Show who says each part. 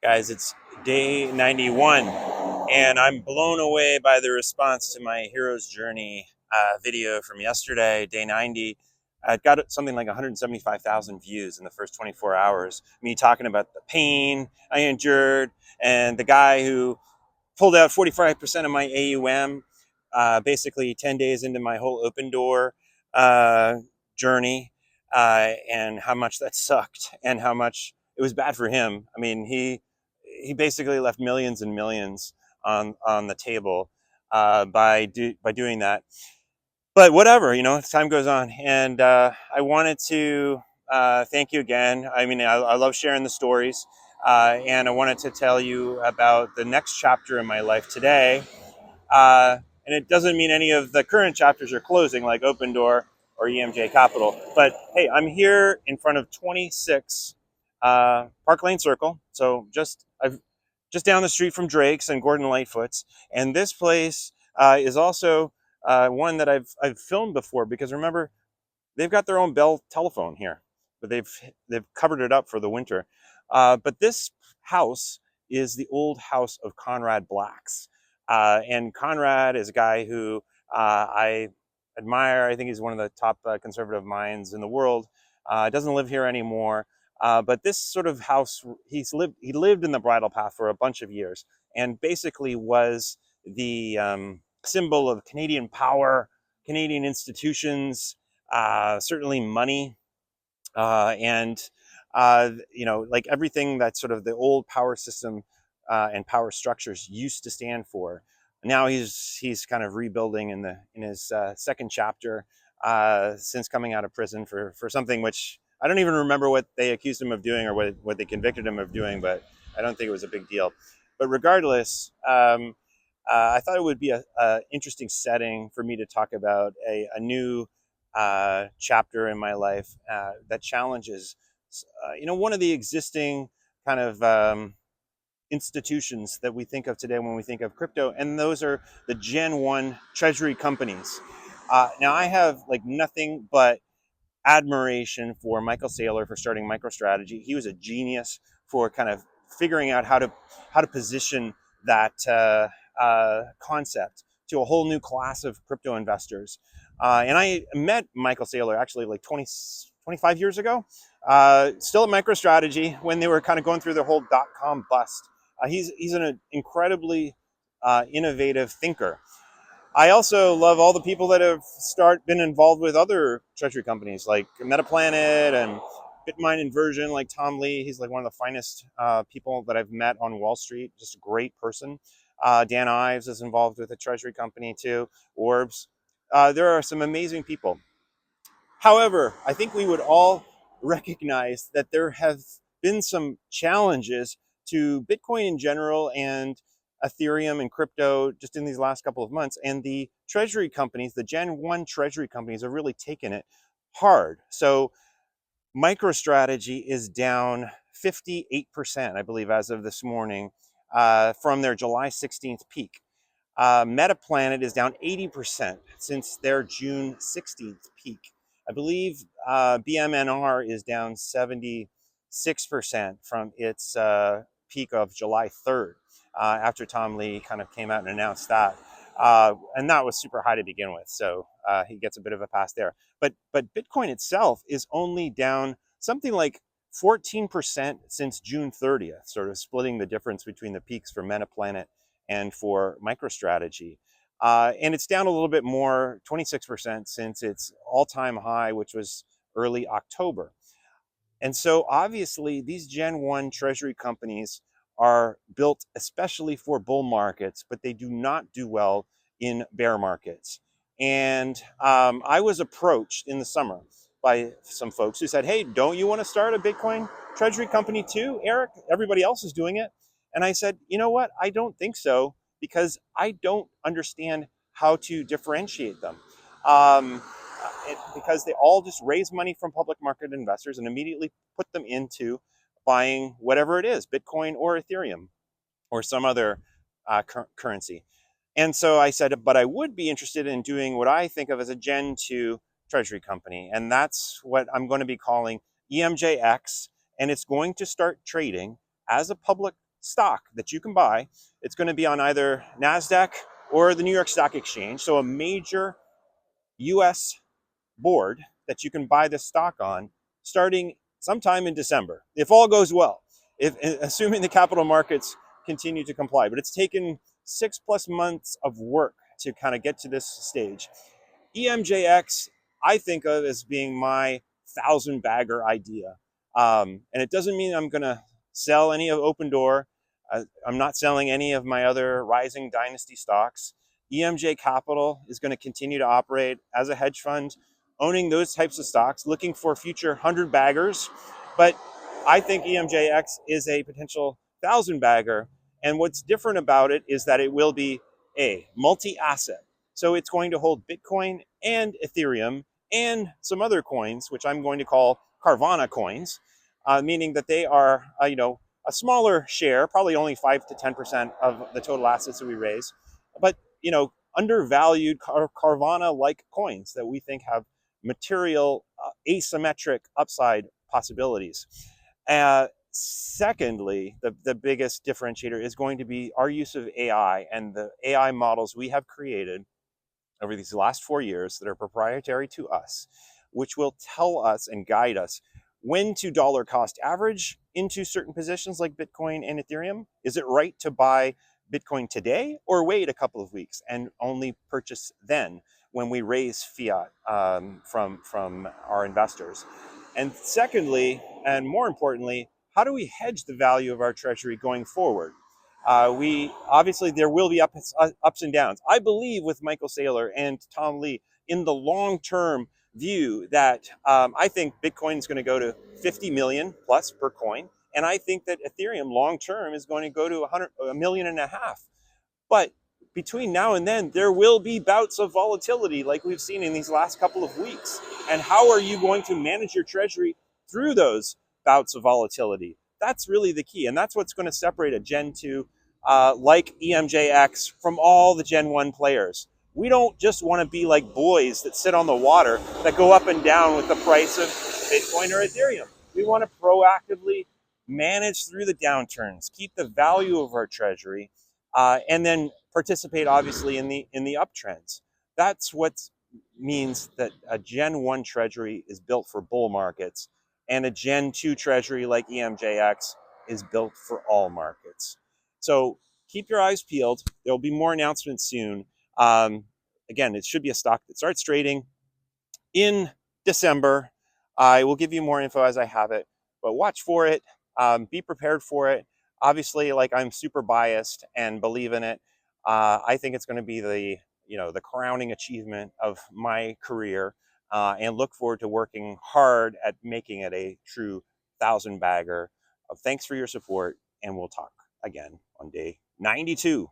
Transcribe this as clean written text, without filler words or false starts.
Speaker 1: Guys, it's day 91, and I'm blown away by the response to my hero's journey video from yesterday, day 90. I got something like 175,000 views in the first 24 hours. Me talking about the pain I endured and the guy who pulled out 45% of my AUM, basically 10 days into my whole open door uh, journey, and how much that sucked and how much it was bad for him. I mean, he basically left millions and millions on the table by doing that. But whatever, as time goes on, and I wanted to thank you again. I mean, I love sharing the stories, and I wanted to tell you about the next chapter in my life today. And it doesn't mean any of the current chapters are closing, like Open Door or EMJ Capital. But hey, I'm here in front of 26 Park Lane Circle. So I've just down the street from Drake's and Gordon Lightfoot's. And this place is also one that I've filmed before, because remember, they've got their own Bell telephone here, but they've covered it up for the winter. But this house is the old house of Conrad Black's, and Conrad is a guy who I admire. I think he's one of the top conservative minds in the world. Doesn't live here anymore. But this sort of house, he lived in the bridle path for a bunch of years, and basically was the symbol of Canadian power, Canadian institutions, certainly money, and like everything that sort of the old power system and power structures used to stand for. Now he's kind of rebuilding in his second chapter since coming out of prison for something which I don't even remember what they accused him of doing, or what they convicted him of doing, but I don't think it was a big deal. But regardless, I thought it would be a interesting setting for me to talk about a new chapter in my life that challenges, one of the existing kind of institutions that we think of today when we think of crypto, and those are the Gen 1 treasury companies. Now, I have like nothing but admiration for Michael Saylor for starting MicroStrategy. He was a genius for kind of figuring out how to position that concept to a whole new class of crypto investors. And I met Michael Saylor actually like 25 years ago, still at MicroStrategy when they were kind of going through their whole .com bust. He's an incredibly innovative thinker. I also love all the people that have been involved with other treasury companies like Metaplanet and Bitmine Inversion, like Tom Lee. He's like one of the finest people that I've met on Wall Street. Just a great person. Dan Ives is involved with a treasury company too. Orbs. There are some amazing people. However, I think we would all recognize that there have been some challenges to Bitcoin in general and Ethereum and crypto just in these last couple of months. And the treasury companies, the Gen 1 treasury companies, have really taken it hard. So MicroStrategy is down 58%, I believe, as of this morning, from their July 16th peak. Metaplanet is down 80% since their June 16th peak. I believe BMNR is down 76% from its peak of July 3rd, after Tom Lee kind of came out and announced that. And that was super high to begin with, so he gets a bit of a pass there. But Bitcoin itself is only down something like 14% since June 30th, sort of splitting the difference between the peaks for Metaplanet and for MicroStrategy. And it's down a little bit more, 26%, since its all-time high, which was early October. And so obviously these Gen 1 treasury companies are built especially for bull markets, but they do not do well in bear markets. And I was approached in the summer by some folks who said, hey, don't you want to start a Bitcoin treasury company too, Eric? Everybody else is doing it. And I said, you know what? I don't think so, because I don't understand how to differentiate them. Um, because they all just raise money from public market investors and immediately put them into buying whatever it is, Bitcoin or Ethereum or some other currency. And so I said, but I would be interested in doing what I think of as a Gen 2 treasury company. And that's what I'm going to be calling EMJX. And it's going to start trading as a public stock that you can buy. It's going to be on either NASDAQ or the New York Stock Exchange. So a major US board that you can buy this stock on starting sometime in December, if all goes well, if assuming the capital markets continue to comply. But it's taken 6+ months of work to kind of get to this stage. EMJX, I think of as being my 1,000 bagger idea. And it doesn't mean I'm going to sell any of Open Door. I'm not selling any of my other rising dynasty stocks. EMJ Capital is going to continue to operate as a hedge fund, owning those types of stocks, looking for future 100 baggers. But I think EMJX is a potential 1,000 bagger. And what's different about it is that it will be a multi-asset. So it's going to hold Bitcoin and Ethereum and some other coins, which I'm going to call Carvana coins, meaning that they are, a smaller share, probably only 5 to 10% of the total assets that we raise, but undervalued Carvana-like coins that we think have material asymmetric upside possibilities. Secondly, the biggest differentiator is going to be our use of AI and the AI models we have created over these last 4 years that are proprietary to us, which will tell us and guide us when to dollar cost average into certain positions like Bitcoin and Ethereum. Is it right to buy Bitcoin today or wait a couple of weeks and only purchase then when we raise fiat from our investors? And secondly, and more importantly, how do we hedge the value of our treasury going forward? We obviously there will be ups and downs. I believe with Michael Saylor and Tom Lee in the long-term view that I think Bitcoin is going to go to 50 million plus per coin, and I think that Ethereum long-term is going to go to 1.5 million. But between now and then, there will be bouts of volatility like we've seen in these last couple of weeks. And how are you going to manage your treasury through those bouts of volatility? That's really the key. And that's what's going to separate a Gen 2 like EMJX from all the Gen 1 players. We don't just want to be like buoys that sit on the water that go up and down with the price of Bitcoin or Ethereum. We want to proactively manage through the downturns, keep the value of our treasury, and then participate obviously in the uptrends. That's what means that a Gen 1 treasury is built for bull markets, and a Gen 2 treasury like EMJX is built for all markets. So keep your eyes peeled. There will be more announcements soon. Again, it should be a stock that starts trading in December. I will give you more info as I have it, but watch for it. Be prepared for it. Obviously, like I'm super biased and believe in it. I think it's going to be the crowning achievement of my career, and look forward to working hard at making it a true 1,000 bagger. Thanks for your support, and we'll talk again on day 92.